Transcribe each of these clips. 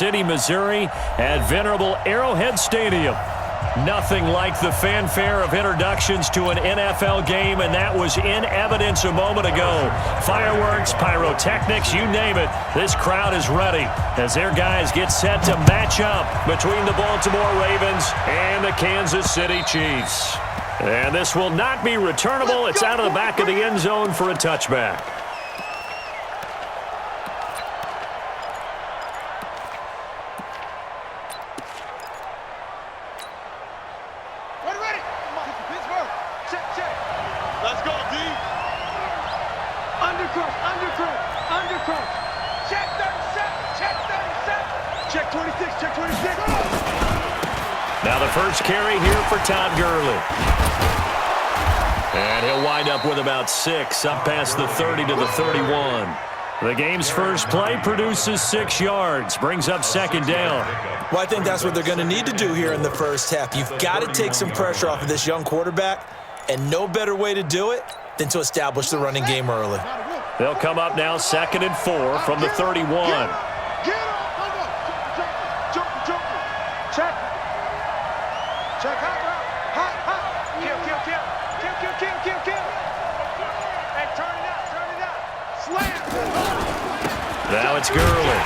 City, Missouri at venerable Arrowhead Stadium. Nothing like the fanfare of introductions to an NFL game, and that was in evidence a moment ago. Fireworks, pyrotechnics, you name it. This crowd is ready as their guys get set to match up between the Baltimore Ravens and the Kansas City Chiefs. And this will not be returnable. It's out of the back of the end zone for a touchback. Now the first carry here for Todd Gurley. And he'll wind up with about 6, up past the 30 to the 31. The game's first play produces 6 yards, brings up second down. Well, I think that's what they're going to need to do here in the first half. You've got to take some pressure off of this young quarterback, and no better way to do it than to establish the running game early. They'll come up now 2nd and 4 from the 31. Now it's Gurley.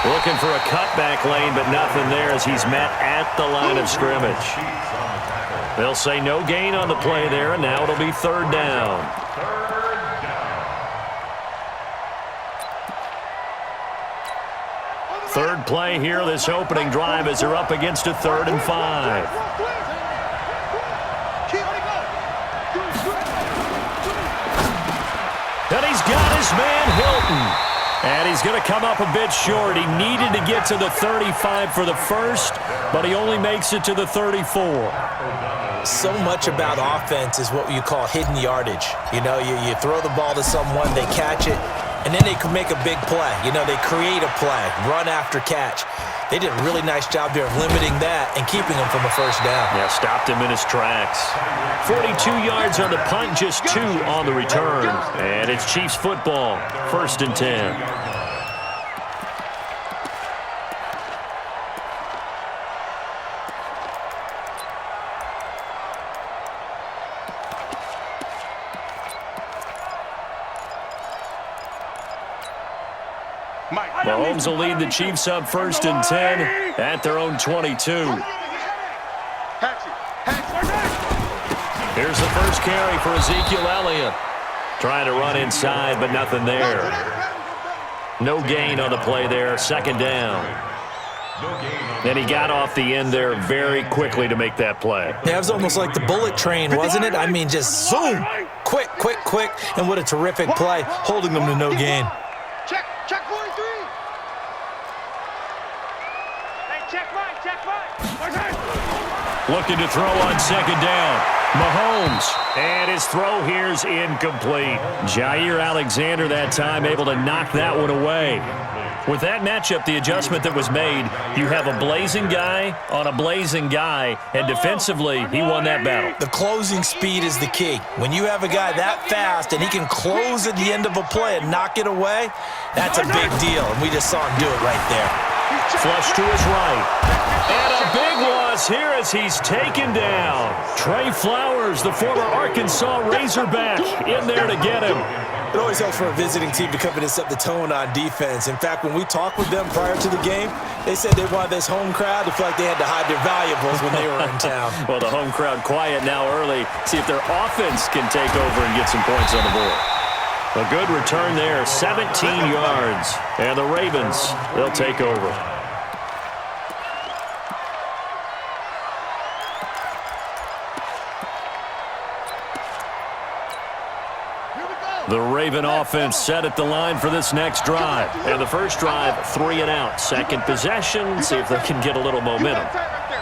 Looking for a cutback lane, but nothing there as he's met at the line of scrimmage. They'll say no gain on the play there, and now it'll be 3rd down. Third play here, this opening drive, as they're up against a 3rd and 5. And he's got his man Hilton. And he's going to come up a bit short. He needed to get to the 35 for the first, but he only makes it to the 34. So much about offense is what you call hidden yardage. You know, you throw the ball to someone, they catch it, and then they can make a big play. You know, they create a play, run after catch. They did a really nice job there of limiting that and keeping him from a first down. Yeah, stopped him in his tracks. 42 yards on the punt, just 2 on the return. And it's Chiefs football, 1st and 10. Mahomes will lead the Chiefs up 1st and 10 at their own 22. Here's the first carry for Ezekiel Elliott. Trying to run inside, but nothing there. No gain on the play there, 2nd down. And he got off the end there very quickly to make that play. Yeah, it was almost like the bullet train, wasn't it? I mean, just zoom, quick, quick, quick, and what a terrific play, holding them to no gain. Check 43. Hey, check right. Looking to throw on 2nd down. Mahomes, and his throw here's incomplete. Jair Alexander that time able to knock that one away. With that matchup, the adjustment that was made, you have a blazing guy on a blazing guy, and defensively, he won that battle. The closing speed is the key. When you have a guy that fast and he can close at the end of a play and knock it away, that's a big deal, and we just saw him do it right there. Flush to his right. And a big loss here as he's taken down. Trey Flowers, the former Arkansas Razorback, in there to get him. It always helps for a visiting team to come in and set the tone on defense. In fact, when we talked with them prior to the game, they said they wanted this home crowd to feel like they had to hide their valuables when they were in town. Well, the home crowd quiet now early. See if their offense can take over and get some points on the board. A good return there, 17 yards. And the Ravens, they'll take over. The Raven offense set at the line for this next drive. And the first drive, 3 and out. Second possession, see if they can get a little momentum.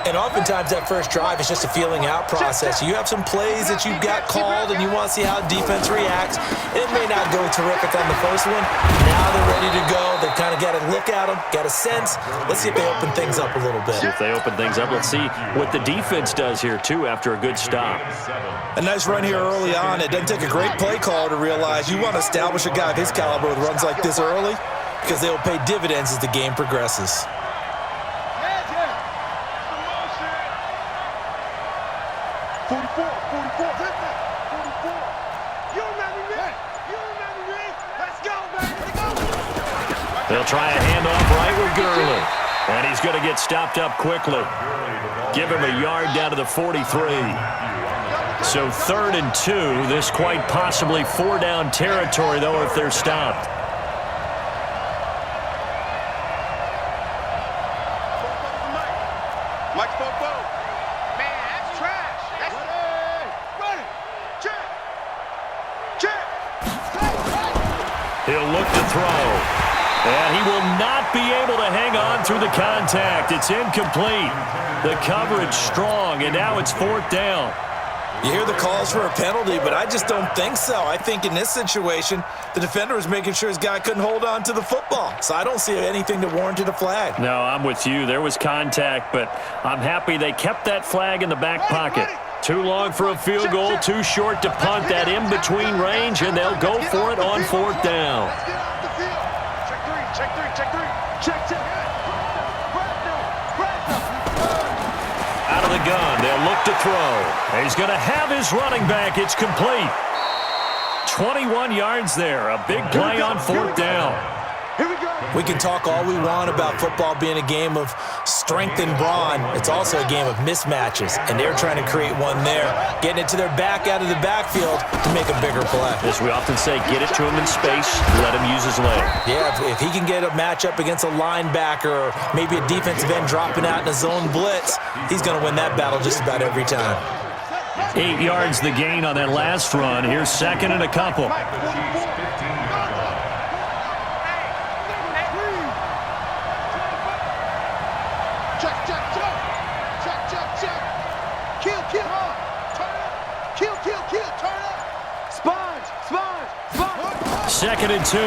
And oftentimes that first drive is just a feeling out process. You have some plays that you've got called and you want to see how defense reacts. It may not go terrific on the first one. Now they're ready to go. They've kind of got to look at them, got a sense. Let's see if they open things up a little bit. See if they open things up. Let's see what the defense does here, too, after a good stop. A nice run here early on. It doesn't take a great play caller to realize you want to establish a guy of his caliber with runs like this early because they will pay dividends as the game progresses. 44, 44, 44. You remember me? You remember me? Let's go, baby. Let's go. They'll try a handoff right with Gurley. And he's going to get stopped up quickly. Give him a yard down to the 43. So 3rd and 2. This quite possibly 4-down territory, though, if they're stopped. Mike Bobo. Man, that's trash. That's run it. Check. Check. He'll look to throw. And he will not be able to hang on through the contact. It's incomplete. The coverage strong, and now it's 4th down. You hear the calls for a penalty, but I just don't think so. I think in this situation, the defender was making sure his guy couldn't hold on to the football. So I don't see anything that warranted a flag. No, I'm with you. There was contact, but I'm happy they kept that flag in the back pocket. Too long for a field goal, too short to punt that in-between range, and they'll go for it on 4th down. Let's get off the field. Check three, check three, check three. Check, check. Out of the gun, they'll look to throw. He's going to have his running back. It's complete. 21 yards there. A big play on 4th down. Here we go. We can talk all we want about football being a game of strength and brawn. It's also a game of mismatches, and they're trying to create one there, getting it to their back out of the backfield to make a bigger play. As we often say, get it to him in space, let him use his leg. Yeah, if he can get a matchup against a linebacker or maybe a defensive end dropping out in a zone blitz, he's going to win that battle just about every time. 8 yards the gain on that last run. Here's 2nd and a couple. Second and 2. To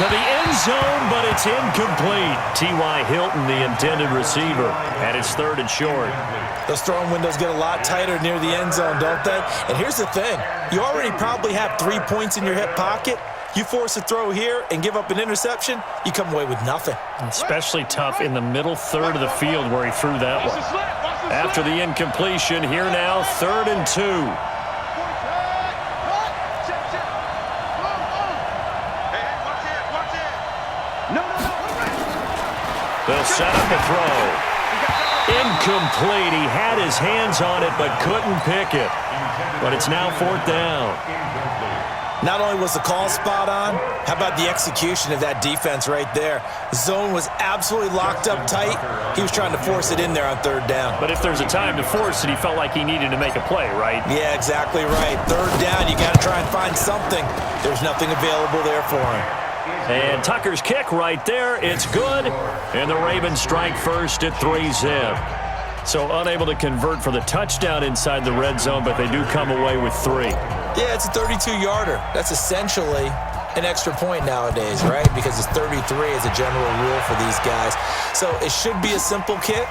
the end zone, but it's incomplete. T.Y. Hilton, the intended receiver, and it's 3rd and short. Those throwing windows get a lot tighter near the end zone, don't they? And here's the thing. You already probably have 3 points in your hip pocket. You force a throw here and give up an interception, you come away with nothing. Especially tough in the middle third of the field where he threw that one. After the incompletion, here now, 3rd and 2. They'll set up a throw. Incomplete. He had his hands on it but couldn't pick it. But it's now 4th down. Not only was the call spot on, how about the execution of that defense right there? The zone was absolutely locked up tight. He was trying to force it in there on 3rd down. But if there's a time to force it, he felt like he needed to make a play, right? Yeah, exactly right. 3rd down, you got to try and find something. There's nothing available there for him. And Tucker's kick right there. It's good. And the Ravens strike first at 3-zip. So unable to convert for the touchdown inside the red zone, but they do come away with 3. Yeah, it's a 32-yarder. That's essentially an extra point nowadays, right? Because it's 33 as a general rule for these guys. So it should be a simple kick.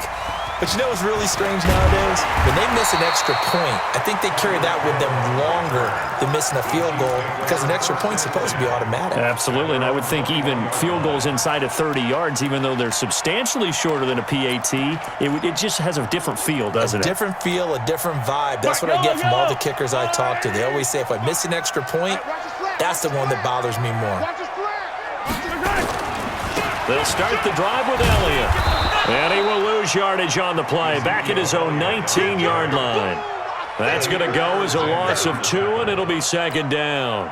But you know what's really strange nowadays? When they miss an extra point, I think they carry that with them longer than missing a field goal because an extra point's supposed to be automatic. Absolutely, and I would think even field goals inside of 30 yards, even though they're substantially shorter than a PAT, it just has a different feel, doesn't it? A different feel, a different vibe. That's what I get from all the kickers I talk to. They always say if I miss an extra point, that's the one that bothers me more. They'll start the drive with Elliott. And he will lose yardage on the play, back at his own 19-yard line. That's going to go as a loss of 2, and it'll be 2nd down.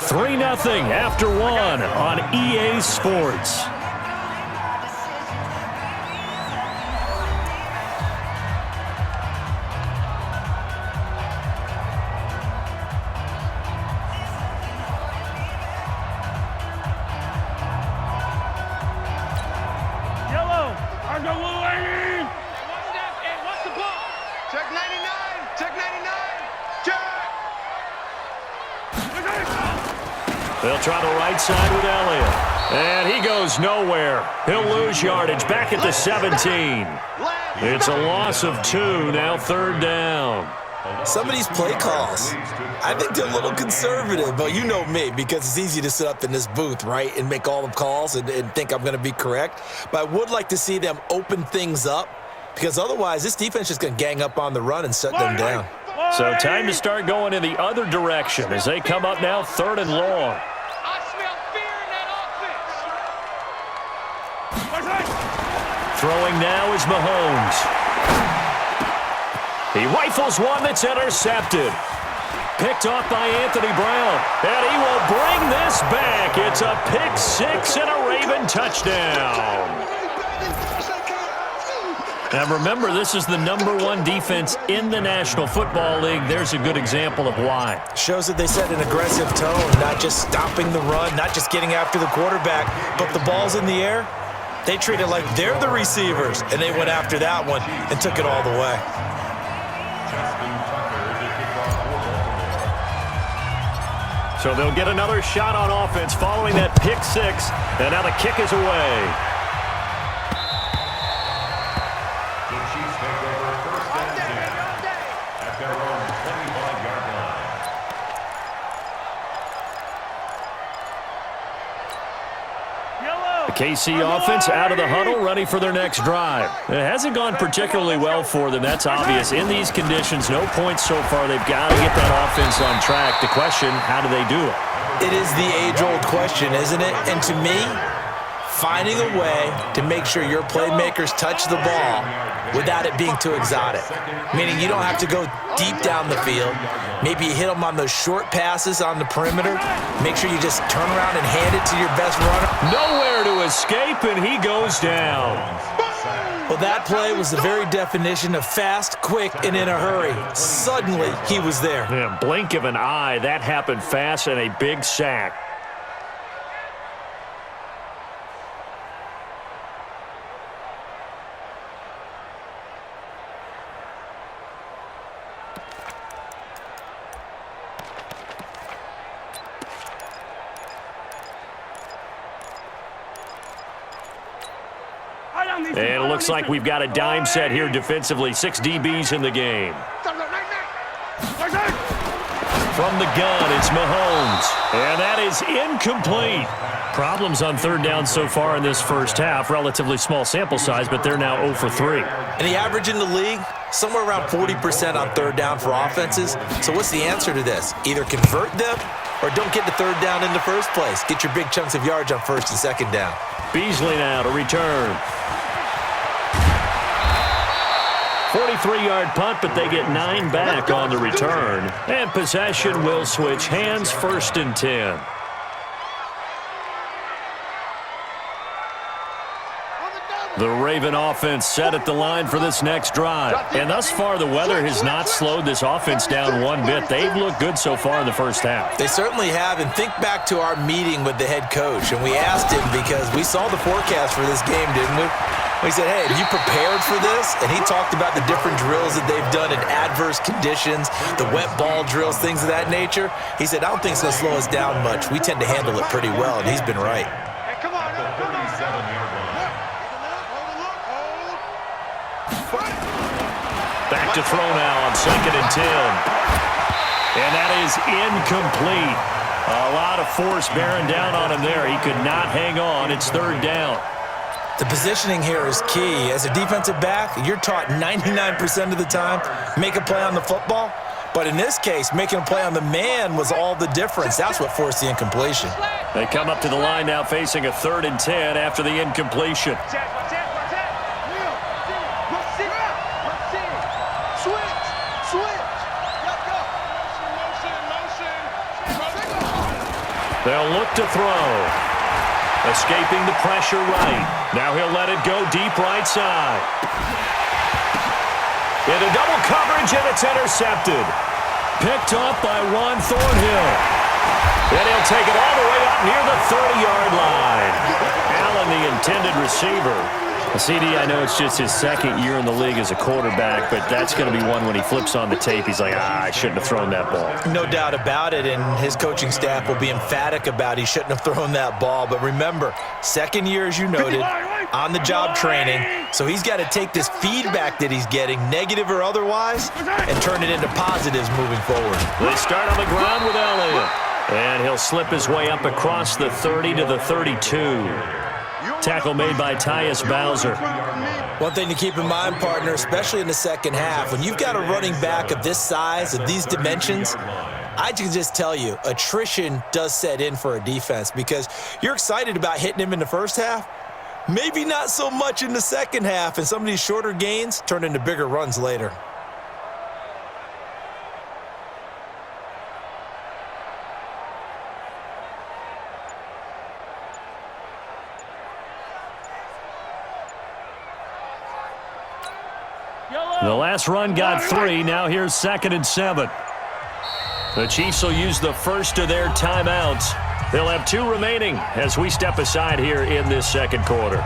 3-0 after 1 on EA Sports. Check 99. Check 99. Check. They'll try the right side with Elliott. And he goes nowhere. He'll lose yardage back at the 17. It's a loss of 2, now 3rd down. Some of these play calls, I think they're a little conservative, but you know me, because it's easy to sit up in this booth, right, and make all the calls and think I'm going to be correct. But I would like to see them open things up because otherwise this defense is going to gang up on the run and shut them down. So time to start going in the other direction as they come up now 3rd and long. I smell fear in that offense. Throwing now is Mahomes. He rifles one that's intercepted. Picked off by Anthony Brown. And he will bring this back. It's a pick 6 and a Raven touchdown. Now remember, this is the #1 defense in the National Football League. There's a good example of why. Shows that they set an aggressive tone, not just stopping the run, not just getting after the quarterback, but the ball's in the air. They treat it like they're the receivers, and they went after that one and took it all the way. So they'll get another shot on offense following that pick 6, and now the kick is away. KC offense out of the huddle, ready for their next drive. It hasn't gone particularly well for them, that's obvious. In these conditions, no points so far. They've got to get that offense on track. The question, how do they do it? It is the age-old question, isn't it? And to me, finding a way to make sure your playmakers touch the ball without it being too exotic. Meaning you don't have to go deep down the field. Maybe you hit them on those short passes on the perimeter. Make sure you just turn around and hand it to your best runner. Nowhere to escape, and he goes down. Well, that play was the very definition of fast, quick, and in a hurry. Suddenly, he was there. Yeah, blink of an eye, that happened fast, and a big sack. And it looks like we've got a dime set here defensively. 6 DBs in the game. From the gun, it's Mahomes. And that is incomplete. Problems on 3rd down so far in this first half. Relatively small sample size, but they're now 0 for 3. And the average in the league, somewhere around 40% on 3rd down for offenses. So what's the answer to this? Either convert them or don't get to 3rd down in the first place. Get your big chunks of yards on 1st and 2nd down. Beasley now to return. 43-yard punt, but they get 9 back on the return. And possession will switch hands, 1st and 10. The Raven offense set at the line for this next drive. And thus far, the weather has not slowed this offense down one bit. They've looked good so far in the first half. They certainly have. And think back to our meeting with the head coach. And we asked him because we saw the forecast for this game, didn't we? We said, hey, have you prepared for this? And he talked about the different drills that they've done in adverse conditions, the wet ball drills, things of that nature. He said, I don't think it's going to slow us down much. We tend to handle it pretty well, and he's been right. Hey, come on, come on. Back to throw now on 2nd and 10. And that is incomplete. A lot of force bearing down on him there. He could not hang on. It's 3rd down. The positioning here is key. As a defensive back, you're taught 99% of the time, make a play on the football. But in this case, making a play on the man was all the difference. That's what forced the incompletion. They come up to the line now facing a 3rd and 10 after the incompletion. They'll look to throw. Escaping the pressure right. Now he'll let it go deep right side. Into double coverage, and it's intercepted. Picked up by Juan Thornhill. And he'll take it all the way up near the 30-yard line. Allen, the intended receiver. CD, I know it's just his 2nd year in the league as a quarterback, but that's going to be one when he flips on the tape. He's like, I shouldn't have thrown that ball. No doubt about it, and his coaching staff will be emphatic about he shouldn't have thrown that ball. But remember, 2nd year, as you noted, on-the-job training, so he's got to take this feedback that he's getting, negative or otherwise, and turn it into positives moving forward. They start on the ground with Elliott, and he'll slip his way up across the 30 to the 32. Tackle made by Tyus Bowser. One thing to keep in mind, partner, especially in the second half, when you've got a running back of this size, of these dimensions, I can just tell you, attrition does set in for a defense because you're excited about hitting him in the first half, maybe not so much in the second half, and some of these shorter gains turn into bigger runs later. The last run got 3. Now here's 2nd and 7. The Chiefs will use the first of their timeouts. They'll have 2 remaining as we step aside here in this second quarter.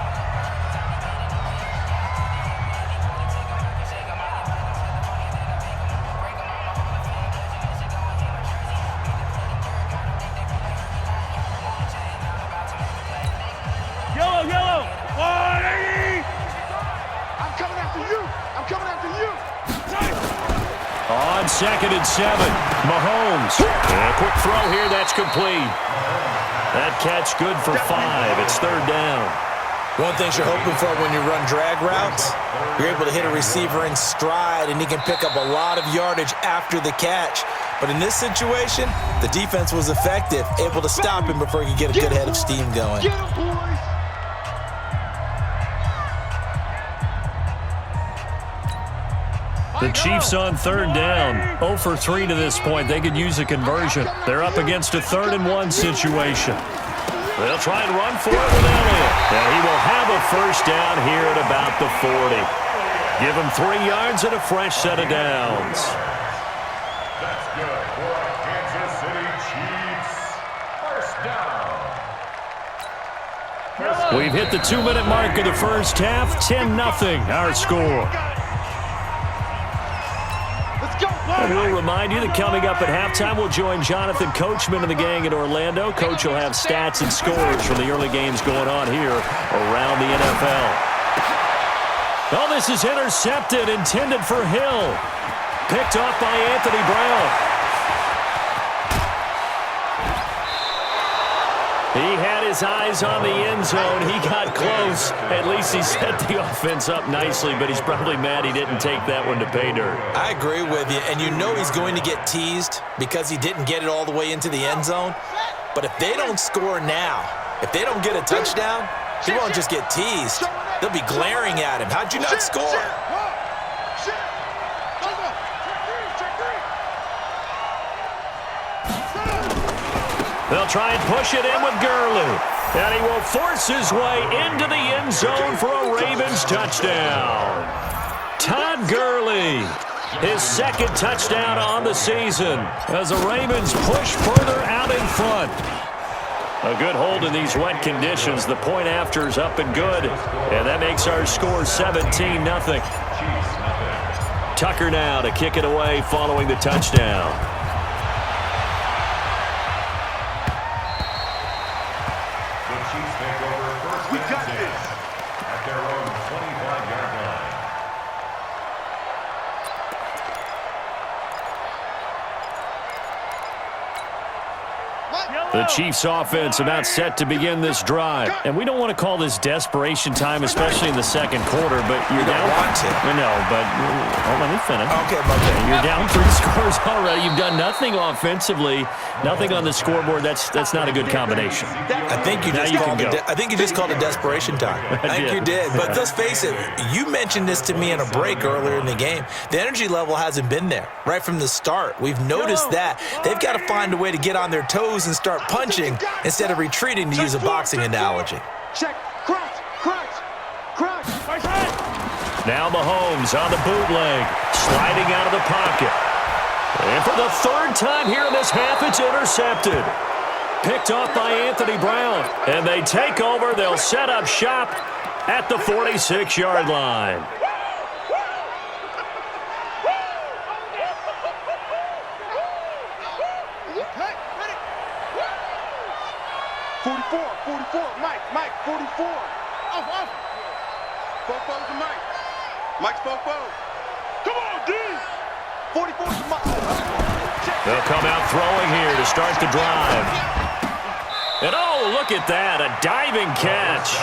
Yellow. I'm coming after you. On 2nd and 7, Mahomes. And a quick throw here, that's complete. That catch good for 5. It's 3rd down. One thing you're hoping for when you run drag routes, you're able to hit a receiver in stride, and he can pick up a lot of yardage after the catch. But in this situation, the defense was effective, able to stop him before he could get a good head of steam going. Get him, boys. The Chiefs on 3rd down. 0 for 3 to this point. They could use a conversion. They're up against a 3rd and 1 situation. They'll try and run for it with Elliott. And he will have a first down here at about the 40. Give him 3 yards and a fresh set of downs. That's good for Kansas City Chiefs. First down. We've hit the 2-minute mark of the first half. 10-0 our score. And we'll remind you that coming up at halftime, we'll join Jonathan Coachman and the gang in Orlando. Coach will have stats and scores from the early games going on here around the NFL. Oh, this is intercepted, intended for Hill. Picked off by Anthony Brown. He had his eyes on the end zone. He got close. At least he set the offense up nicely, but he's probably mad he didn't take that one to pay dirt. I agree with you, and you know he's going to get teased because he didn't get it all the way into the end zone. But if they don't score now, if they don't get a touchdown, he won't just get teased. They'll be glaring at him. How'd you not score? They'll try and push it in with Gurley. And he will force his way into the end zone for a Ravens touchdown. Todd Gurley, his 2nd touchdown on the season as the Ravens push further out in front. A good hold in these wet conditions. The point after is up and good. And that makes our score 17-0. Tucker now to kick it away following the touchdown. We got this. At their own 25-yard line. The Chiefs offense about set to begin this drive. And we don't want to call this desperation time, especially in the second quarter, but you're down. Want to. No, but hold on, let me finish. Okay. You're down 3 scores already. You've done nothing offensively, nothing on the scoreboard. That's not a good combination. I think you just called it desperation time. I think you did. But let's face it, you mentioned this to me in a break earlier in the game. The energy level hasn't been there right from the start. We've noticed that. They've got to find a way to get on their toes and start punching instead of retreating, to use a boxing analogy. Check. Crunch. Now Mahomes on the bootleg, sliding out of the pocket. And for the 3rd time here in this half, it's intercepted. Picked off by Anthony Brown. And they take over. They'll set up shop at the 46-yard line. 44, Mike, 44. Off. Fofo to Mike. Mike's Fofo. Come on, D. 44 to Mike. They'll come out throwing here to start the drive. And oh, look at that, a diving catch.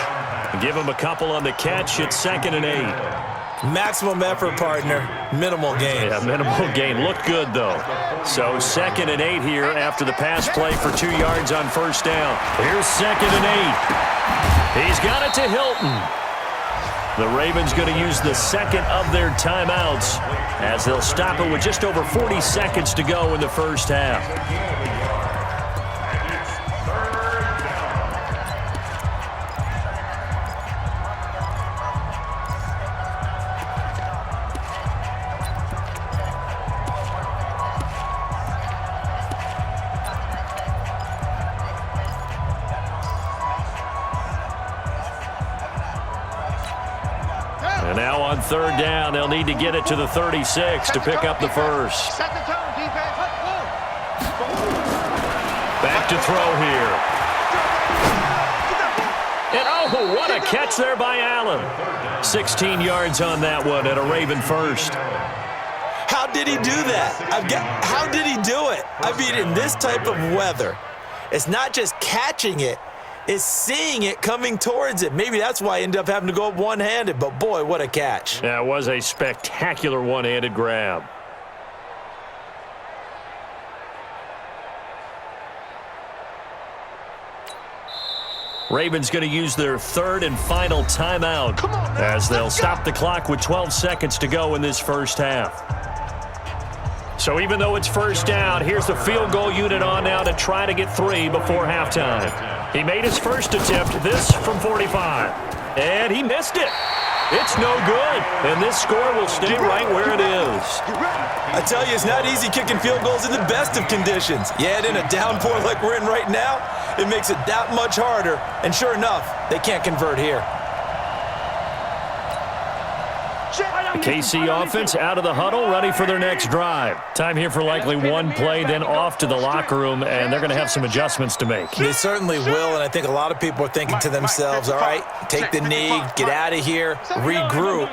Give him a couple on the catch. It's 2nd and 8. Maximum effort, partner. Minimal gain. Yeah, minimal gain. Looked good, though. So 2nd and 8 here after the pass play for 2 yards on first down. Here's 2nd and 8. He's got it to Hilton. The Ravens going to use the second of their timeouts as they'll stop it with just over 40 seconds to go in the first half. And now on 3rd down, they'll need to get it to the 36 to pick up the first. Set the tone, defense. Back to throw here. And oh, what a catch there by Allen. 16 yards on that one and a Raven first. How did he do that? How did he do it? I mean, in this type of weather, it's not just catching it, it's seeing it coming towards it. Maybe that's why I ended up having to go up one-handed, but boy, what a catch. That was a spectacular one-handed grab. Ravens going to use their 3rd and final timeout as they'll stop the clock with 12 seconds to go in this first half. So even though it's first down, here's the field goal unit on now to try to get 3 before halftime. He made his first attempt, this from 45. And he missed it. It's no good. And this score will stay right where it is. I tell you, it's not easy kicking field goals in the best of conditions. Yet in a downpour like we're in right now, it makes it that much harder. And sure enough, they can't convert here. KC offense out of the huddle, ready for their next drive. Time here for likely one play, then off to the locker room, and they're going to have some adjustments to make. They certainly will, and I think a lot of people are thinking to themselves, all right, take the knee, get out of here, regroup.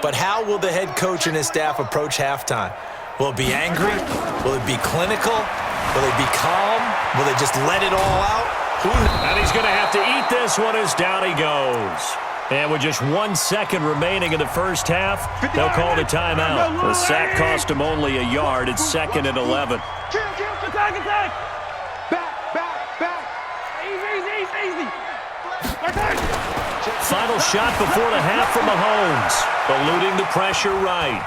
But how will the head coach and his staff approach halftime? Will it be angry? Will it be clinical? Will it be calm? Will they just let it all out? Who knows? And he's going to have to eat this one as down he goes. And with just 1 second remaining in the first half, they'll call the timeout. The sack cost him only a yard. It's 2nd and 11. Attack. Back. Easy. Final shot before the half from Mahomes. Eluding the pressure right.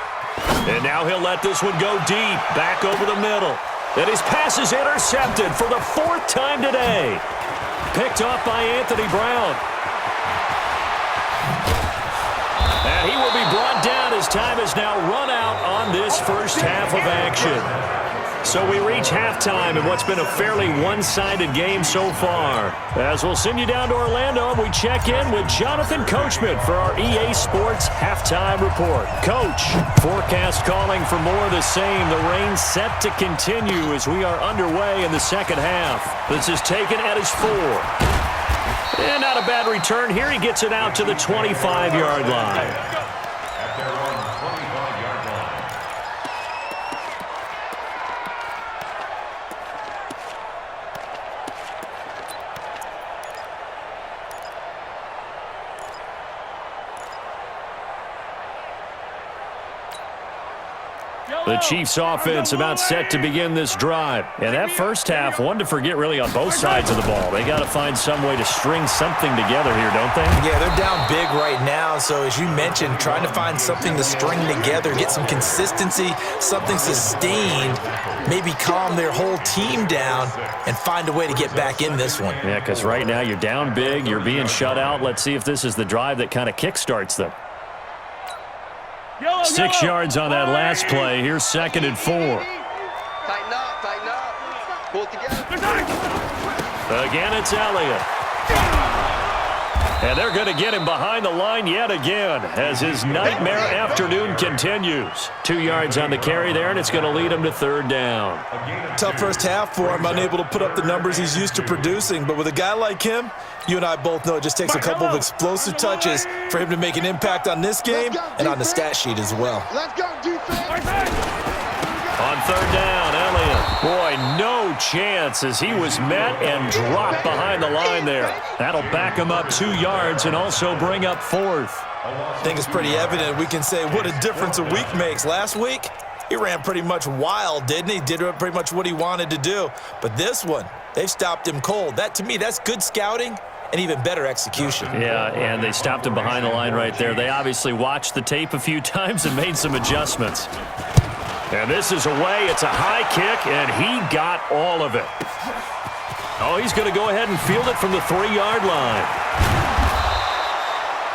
And now he'll let this one go deep, back over the middle. And his pass is intercepted for the 4th time today. Picked off by Anthony Brown. And he will be brought down as time is now run out on this first half of action. So we reach halftime in what's been a fairly one-sided game so far. As we'll send you down to Orlando, we check in with Jonathan Coachman for our EA Sports Halftime Report. Coach, forecast calling for more of the same. The rain set to continue as we are underway in the second half. This is taken at his 4. And not a bad return here. He gets it out to the 25-yard line. At their own 25-yard line. The Chiefs offense about set to begin this drive. And that first half, one to forget really on both sides of the ball. They got to find some way to string something together here, don't they? Yeah, they're down big right now. So as you mentioned, trying to find something to string together, get some consistency, something sustained, maybe calm their whole team down and find a way to get back in this one. Yeah, because right now you're down big, you're being shut out. Let's see if this is the drive that kind of kickstarts them. 6 yards on that last play. Here's 2nd and 4. Tighten up. Pull it together. Again, it's Elliott. And they're going to get him behind the line yet again as his nightmare afternoon continues. 2 yards on the carry there, and it's going to lead him to 3rd down. Tough first half for him, unable to put up the numbers he's used to producing. But with a guy like him, you and I both know it just takes a couple of explosive touches for him to make an impact on this game and on the stat sheet as well. Let's go, defense. On 3rd down, Elliott. Boy, no no chance as he was met and dropped behind the line there. That'll back him up 2 yards and also bring up 4th. I think it's pretty evident. We can say what a difference a week makes. Last week, he ran pretty much wild, didn't he? Did pretty much what he wanted to do. But this one, they've stopped him cold. That, to me, that's good scouting and even better execution. Yeah, and they stopped him behind the line right there. They obviously watched the tape a few times and made some adjustments. And this is away. It's a high kick, and he got all of it. Oh, he's going to go ahead and field it from the 3-yard line.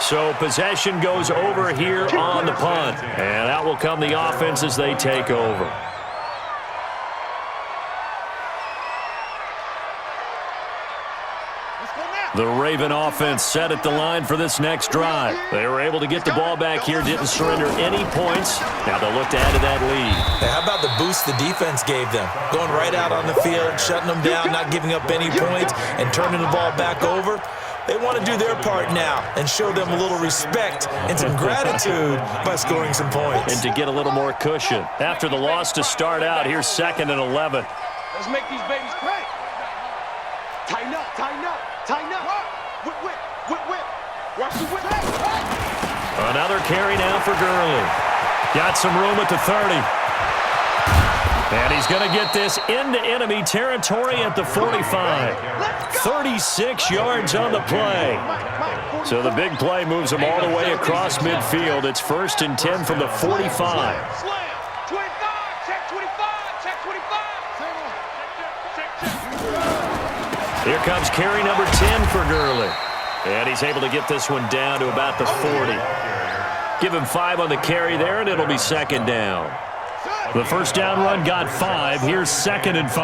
So possession goes over here on the punt. And out will come the offense as they take over. The Raven offense set at the line for this next drive. They were able to get the ball back here, didn't surrender any points. Now they'll look to add to that lead. Hey, how about the boost the defense gave them? Going right out on the field, shutting them down, not giving up any points, and turning the ball back over. They want to do their part now and show them a little respect and some gratitude by scoring some points. And to get a little more cushion. After the loss to start out, here's 2nd and 11. Let's make these babies crack. Tighten up, tighten up, tighten up. Whip, whip, whip, whip. Watch the whip. Another carry now for Gurley. Got some room at the 30. And he's going to get this into enemy territory at the 45. 36 yards on the play. So the big play moves him all the way across midfield. It's 1st and 10 from the 45. Slam. 25. Check 25. Check 25. Here comes carry number 10 for Gurley. And he's able to get this one down to about the 40. Give him 5 on the carry there, and it'll be 2nd down. The first down run got 5. Here's 2nd and 5.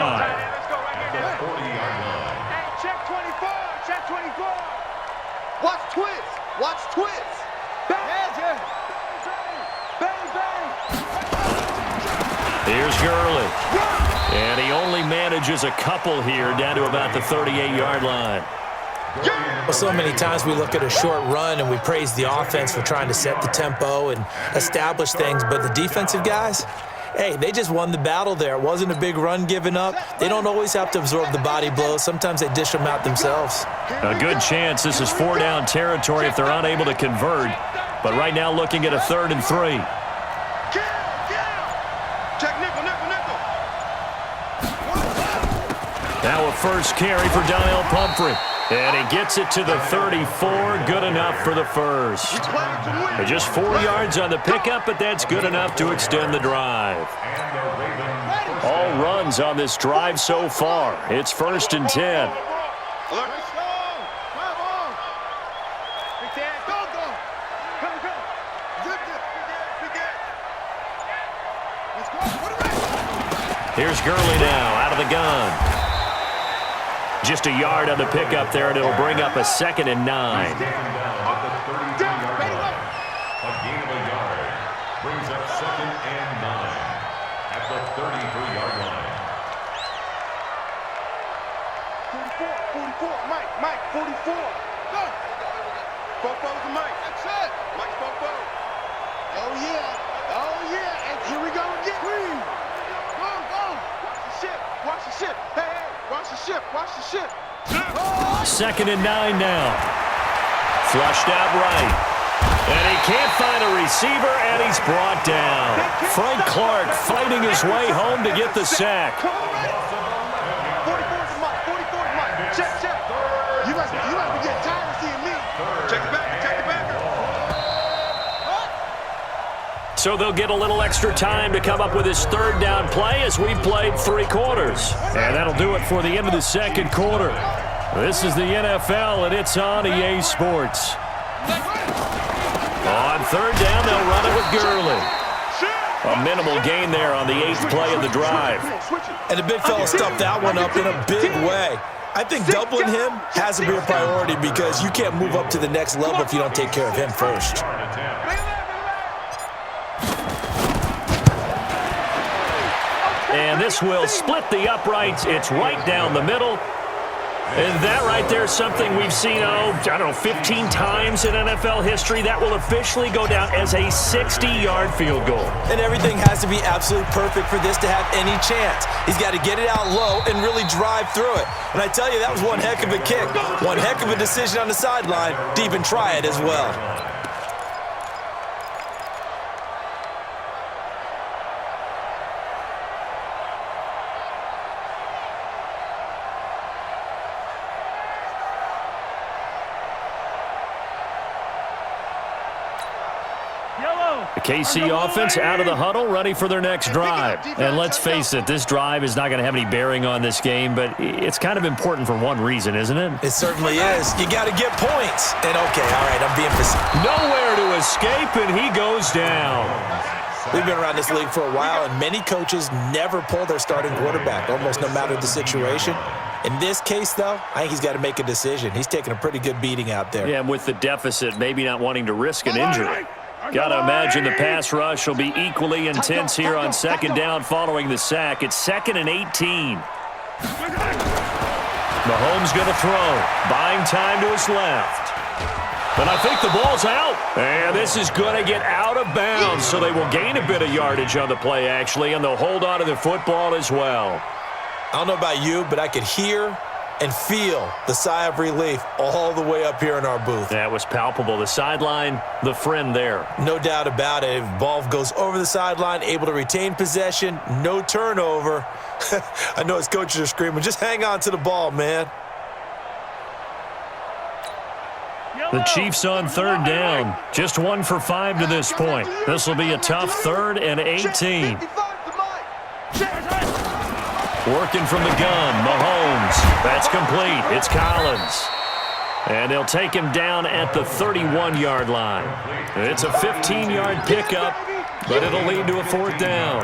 Check 25. Check 25. Watch twist. Watch twist. Bang. Bang, bang. Here's Gurley. And he only manages a couple here down to about the 38-yard line. Well, so many times we look at a short run and we praise the offense for trying to set the tempo and establish things, but the defensive guys, hey, they just won the battle there. It wasn't a big run given up. They don't always have to absorb the body blows. Sometimes they dish them out themselves. A good chance this is 4-down territory if they're unable to convert. But right now looking at a 3rd and 3. Check nickel, nickel, nickel. Now a first carry for Donnell Pumphrey. And he gets it to the 34. Good enough for the first. Just 4 yards on the pickup, but that's good enough to extend the drive. All runs on this drive so far. It's 1st and 10. Here's Gurley now out of the gun. Just a yard on the pickup there, and it'll bring up a 2nd and 9. A gain of a yard brings up 2nd and 9 at the 33-yard line. 44, Mike, 44. Go. Fofo's the Mike. That's it. Mike's Fofo. Oh, yeah. And here we go again. Go. Watch the ship. Hey. Watch the ship. 2nd and 9 now. Flushed out right. And he can't find a receiver, and he's brought down. Frank Clark fighting his way home to get the sack. 44's Mike. Check. You must be getting tired of seeing me. Check the backer. So they'll get a little extra time to come up with his 3rd down play as we've played 3 quarters. And that'll do it for the end of the 2nd quarter. This is the NFL, and it's on EA Sports. On 3rd down, they'll run it with Gurley. A minimal gain there on the 8th play of the drive. And the big fella stuffed that one up in a big way. I think doubling him has to be a priority because you can't move up to the next level if you don't take care of him first. And this will split the uprights. It's right down the middle. And that right there is something we've seen, I don't know, 15 times in NFL history. That will officially go down as a 60-yard field goal. And everything has to be absolutely perfect for this to have any chance. He's got to get it out low and really drive through it. And I tell you, that was one heck of a kick. One heck of a decision on the sideline to even try it as well. The KC offense out of the huddle, ready for their next drive. And let's face it, this drive is not going to have any bearing on this game, but it's kind of important for one reason, isn't it? It certainly is. You got to get points. And okay, all right, I'm being facetious. Nowhere to escape, and he goes down. We've been around this league for a while, and many coaches never pull their starting quarterback, almost no matter the situation. In this case, though, I think he's got to make a decision. He's taking a pretty good beating out there. Yeah, and with the deficit, maybe not wanting to risk an injury. Got to imagine the pass rush will be equally intense here on second down following the sack. It's 2nd and 18. Mahomes going to throw. Buying time to his left. But I think the ball's out. And this is going to get out of bounds, so they will gain a bit of yardage on the play, actually, and they'll hold on to the football as well. I don't know about you, but I could hear and feel the sigh of relief all the way up here in our booth. That was palpable. The sideline, the friend there. No doubt about it. If ball goes over the sideline, able to retain possession, no turnover. I know his coaches are screaming, just hang on to the ball, man. The Chiefs on 3rd down. Just 1 for 5 to this point. This will be a tough 3rd and 18. Working from the gun, Mahomes. That's complete. It's Collins. And they'll take him down at the 31-yard line. It's a 15-yard pickup, but it'll lead to a 4th down.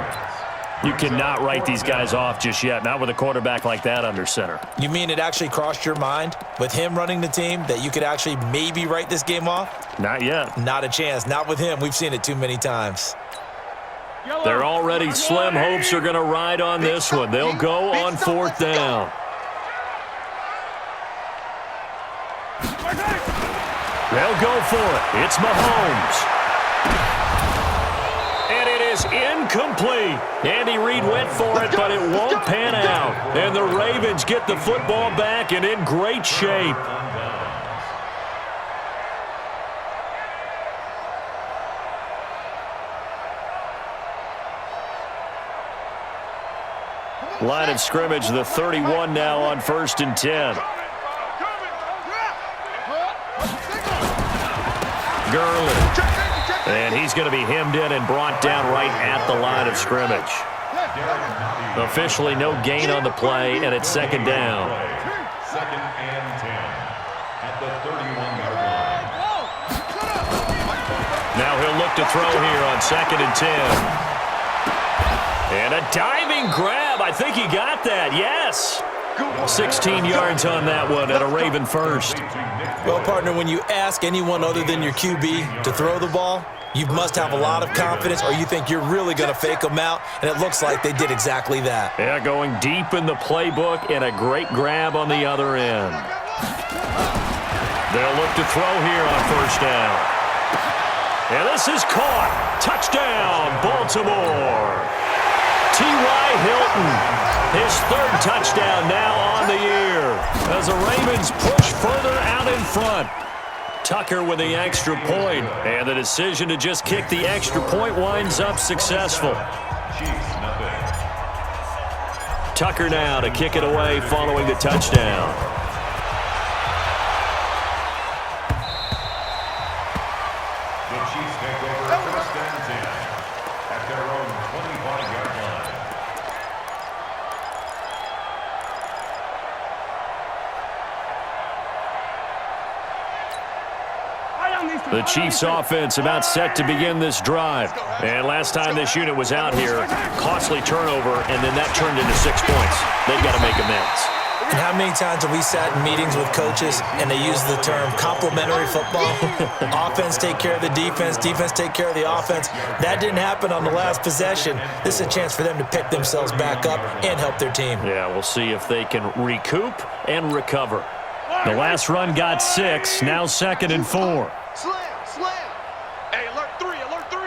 You cannot write these guys off just yet, not with a quarterback like that under center. You mean it actually crossed your mind with him running the team that you could actually maybe write this game off? Not yet. Not a chance. Not with him. We've seen it too many times. They're already slim hopes are going to ride on this one. They'll go on 4th down. They'll go for it. It's Mahomes. And it is incomplete. Andy Reid went for it, but it won't pan out. And the Ravens get the football back and in great shape. Line of scrimmage, the 31 now on 1st and 10. Gurley. And he's going to be hemmed in and brought down right at the line of scrimmage. Officially no gain on the play, and it's 2nd down. 2nd and 10 at the 31-yard line. Now he'll look to throw here on 2nd and 10. And a diving grab. I think he got that. Yes. 16 yards on that one and a Raven first. Well, partner, when you ask anyone other than your QB to throw the ball, you must have a lot of confidence or you think you're really going to fake them out, and it looks like they did exactly that. Yeah, going deep in the playbook and a great grab on the other end. They'll look to throw here on 1st down. And this is caught. Touchdown, Baltimore. T.Y. Hilton, his 3rd touchdown now on the year as the Ravens push further out in front. Tucker with the extra point, and the decision to just kick the extra point winds up successful. Tucker now to kick it away following the touchdown. The Chiefs take over 1st and 10 at their own 25-yard line. The Chiefs offense about set to begin this drive. And last time this unit was out here, costly turnover, and then that turned into 6 points. They've got to make amends. And how many times have we sat in meetings with coaches and they use the term complementary football? Offense take care of the defense, defense take care of the offense. That didn't happen on the last possession. This is a chance for them to pick themselves back up and help their team. Yeah, we'll see if they can recoup and recover. The last run got 6, now 2nd and 4. Slam, slam. Hey, alert 3, alert 3.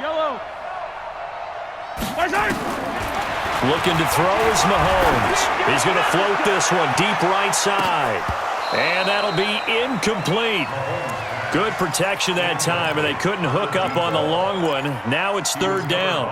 Yellow. Looking to throw is Mahomes. He's going to float this one deep right side. And that'll be incomplete. Good protection that time, and they couldn't hook up on the long one. Now it's 3rd down.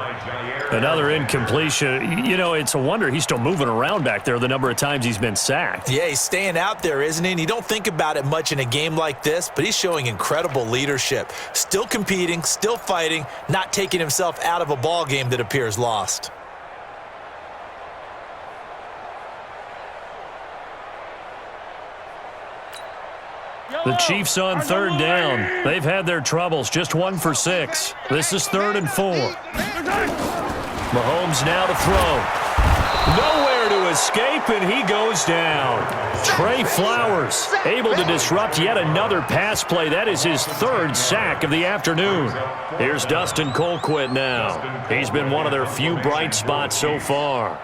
Another incompletion. You know, it's a wonder he's still moving around back there the number of times he's been sacked. Yeah, he's staying out there, isn't he? And you don't think about it much in a game like this, but he's showing incredible leadership. Still competing, still fighting, not taking himself out of a ball game that appears lost. The Chiefs on 3rd down. They've had their troubles, just 1 for 6. This is 3rd and 4. Mahomes now to throw. Nowhere to escape, and he goes down. Trey Flowers able to disrupt yet another pass play. That is his 3rd sack of the afternoon. Here's Dustin Colquitt now. He's been one of their few bright spots so far.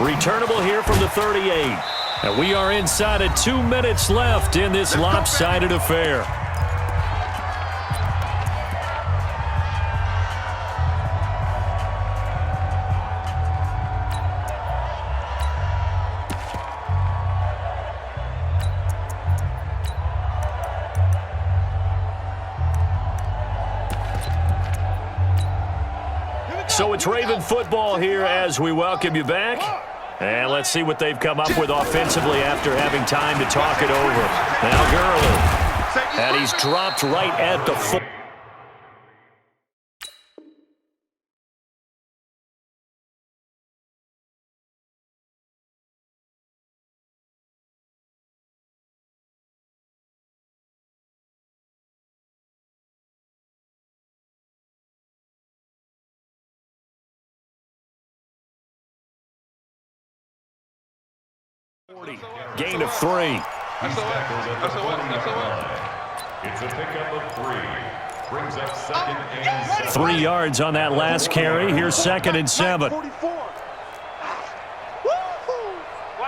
Returnable here from the 38. And we are inside of 2 minutes left in this lopsided affair. So it's Raven football here as we welcome you back. And let's see what they've come up with offensively after having time to talk it over. Now Gurley. And he's dropped right at the 4. Gain of 3. It's a pickup of 3. Brings up 2nd and 7. 3 yards on that last carry. Here's 2nd and 7. Watch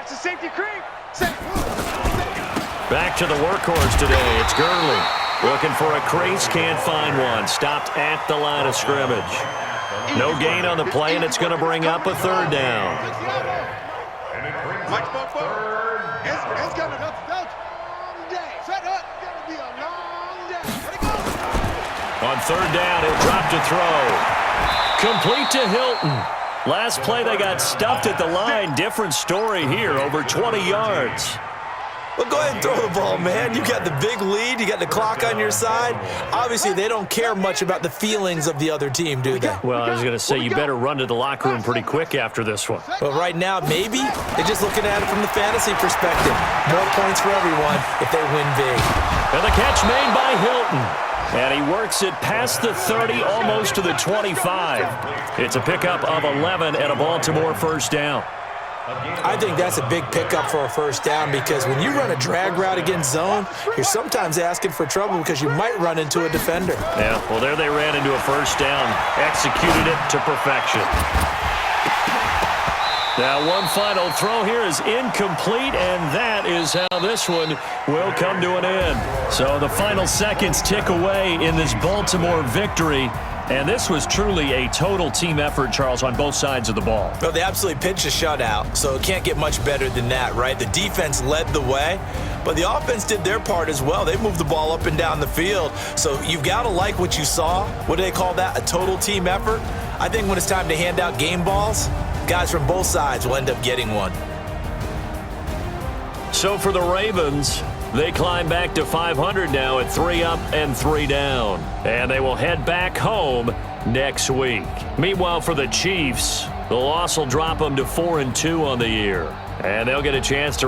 the safety creep. Back to the workhorse today. It's Gurley. Looking for a crease. Can't find one. Stopped at the line of scrimmage. No gain on the play, and it's going to bring up a 3rd down. Mike spoke forward. It's gonna be a long day. Shut up. It's gonna be a long day. Let it go. On 3rd down, he'll drop to throw. Complete to Hilton. Last play, they got stuffed at the line. Different story here, over 20 yards. Well, go ahead and throw the ball, man. You got the big lead. You got the clock on your side. Obviously, they don't care much about the feelings of the other team, do they? Well, I was going to say, you better run to the locker room pretty quick after this one. Well, right now, maybe they're just looking at it from the fantasy perspective. More points for everyone if they win big. And the catch made by Hilton. And he works it past the 30, almost to the 25. It's a pickup of 11 and a Baltimore 1st down. I think that's a big pickup for a 1st down because when you run a drag route against zone, you're sometimes asking for trouble because you might run into a defender. Yeah, well, there they ran into a 1st down. Executed it to perfection. Now, one final throw here is incomplete, and that is how this one will come to an end. So the final seconds tick away in this Baltimore victory. And this was truly a total team effort, Charles, on both sides of the ball. Well, they absolutely pitched a shutout, so it can't get much better than that, right? The defense led the way, but the offense did their part as well. They moved the ball up and down the field, so you've got to like what you saw. What do they call that? A total team effort? I think when it's time to hand out game balls, guys from both sides will end up getting one. So for the Ravens, they climb back to 500 now at 3 up and 3 down. And they will head back home next week. Meanwhile, for the Chiefs, the loss will drop them to 4-2 on the year. And they'll get a chance to